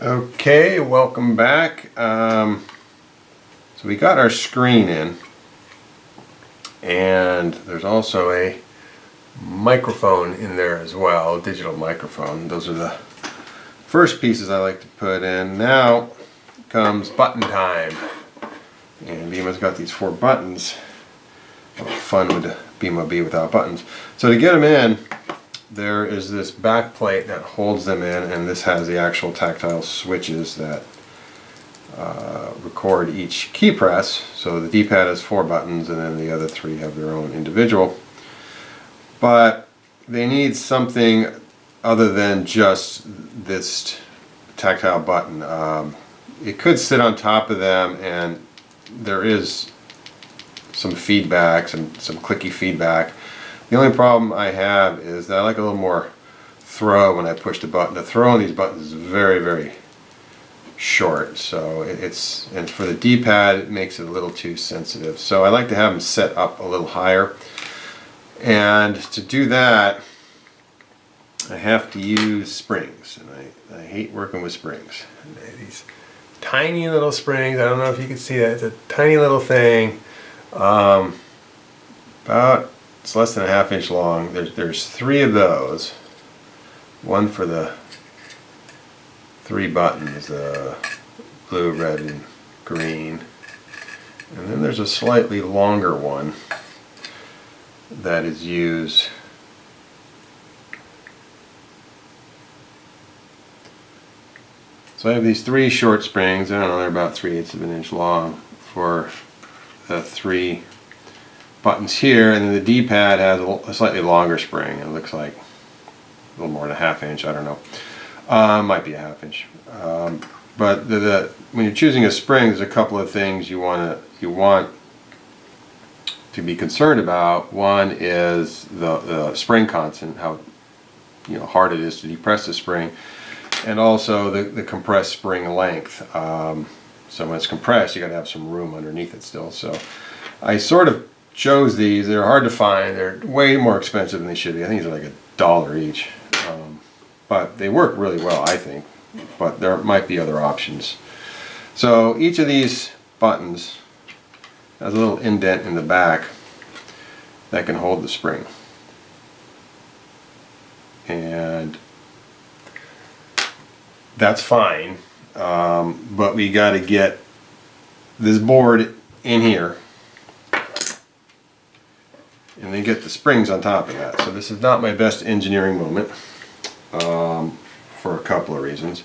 Okay, welcome back. So we got our screen in, and there's also a microphone in there as well, a digital microphone. Those are the first pieces I like to put in. Now comes button time. And BMO's got these 4 buttons. Fun with the BMO B without buttons. So to get them in, there is this back plate that holds them in, and this has the actual tactile switches that record each key press. So the D-pad has 4 buttons, and then the other 3 have their own individual. But they need something other than just this tactile button. It could sit on top of them, and there is some feedback, some clicky feedback. The only problem I have is that I like a little more throw when I push the button. The throw on these buttons is very, very short, so and for the D-pad it makes it a little too sensitive. So I like to have them set up a little higher, and to do that I have to use springs, and I hate working with springs. These tiny little springs, I don't know if you can see that, it's a tiny little thing, it's less than a ½ inch long. There's 3 of those, one for the 3 buttons, blue, red, and green, and then there's a slightly longer one that is used so I have these 3 short springs. I don't know, they're about 3/8 of an inch long for the 3 buttons here, and then the D-pad has a slightly longer spring. It looks like a little more than a ½ inch. I don't know. Might be a ½ inch. But when you're choosing a spring, there's a couple of things you want to be concerned about. One is the spring constant, how hard it is to depress the spring, and also the compressed spring length. So when it's compressed, you got to have some room underneath it still. So I sort of chose these. They're hard to find. They're way more expensive than they should be. I think they're like $1 each. But they work really well, I think. But there might be other options. So each of these buttons has a little indent in the back that can hold the spring. And that's fine. But we got to get this board in here, and then get the springs on top of that. So this is not my best engineering moment, for a couple of reasons.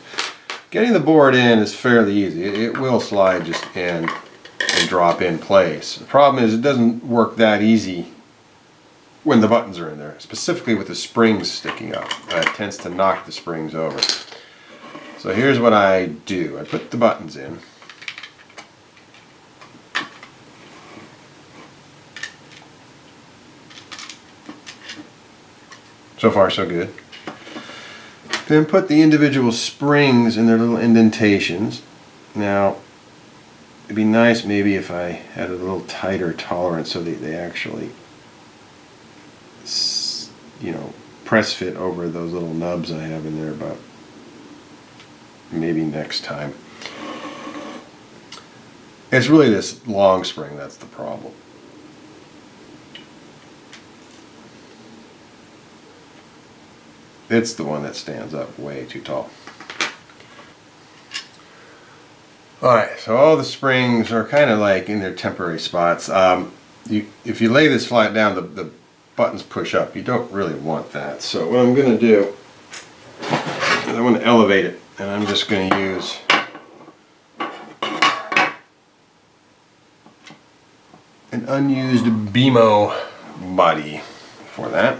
Getting the board in is fairly easy. It will slide just in and drop in place. The problem is it doesn't work that easy when the buttons are in there, specifically with the springs sticking up. It tends to knock the springs over. So here's what I do. I put the buttons in. So far so good. Then put the individual springs in their little indentations. Now it'd be nice maybe if I had a little tighter tolerance so that they actually press fit over those little nubs I have in there, but maybe next time. It's really this long spring that's the problem. It's the one that stands up way too tall. Alright, so all the springs are kind of like in their temporary spots. If you lay this flat down, the buttons push up. You don't really want that. So what I'm going to do is I'm going to elevate it, and I'm just going to use an unused BMO body for that.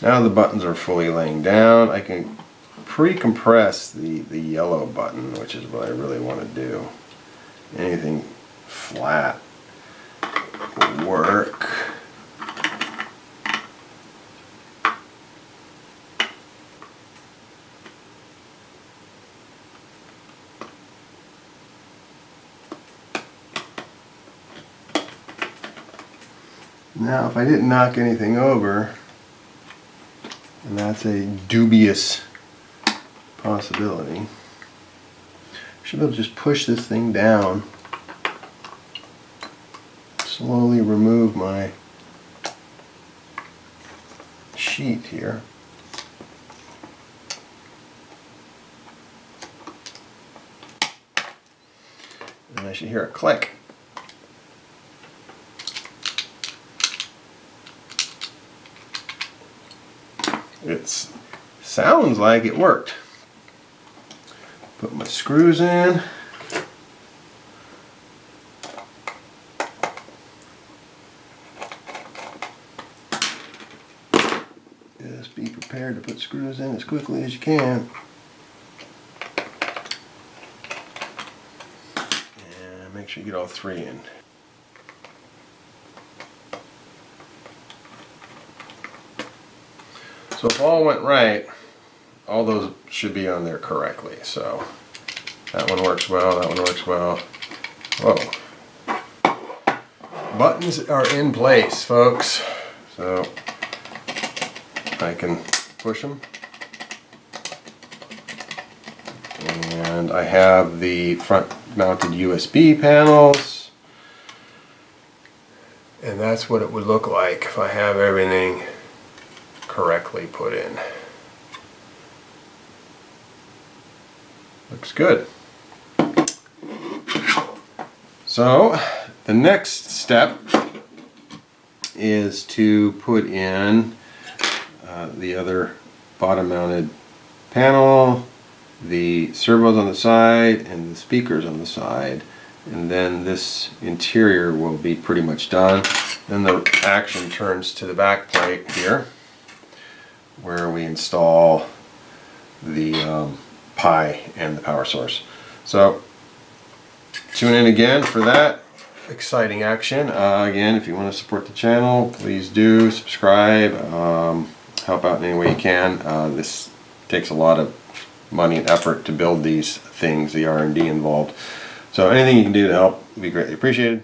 Now the buttons are fully laying down. I can pre-compress the yellow button, which is what I really want to do. Anything flat will work. Now if I didn't knock anything over, and that's a dubious possibility, should be able to just push this thing down, slowly remove my sheet here. And I should hear a click. It sounds like it worked. Put my screws in. Just be prepared to put screws in as quickly as you can. And make sure you get all three in. So if all went right, all those should be on there correctly. So that one works well, that one works well. Whoa. Buttons are in place, folks. So I can push them. And I have the front mounted USB panels. And that's what it would look like if I have everything correctly put in. Looks good. So the next step is to put in the other bottom mounted panel, the servos on the side, and the speakers on the side, and then this interior will be pretty much done. Then the action turns to the back plate here, where we install the Pi and the power source. So tune in again for that exciting action. Again, if you want to support the channel, please do subscribe, help out in any way you can. This takes a lot of money and effort to build these things, the R&D involved. So anything you can do to help would be greatly appreciated.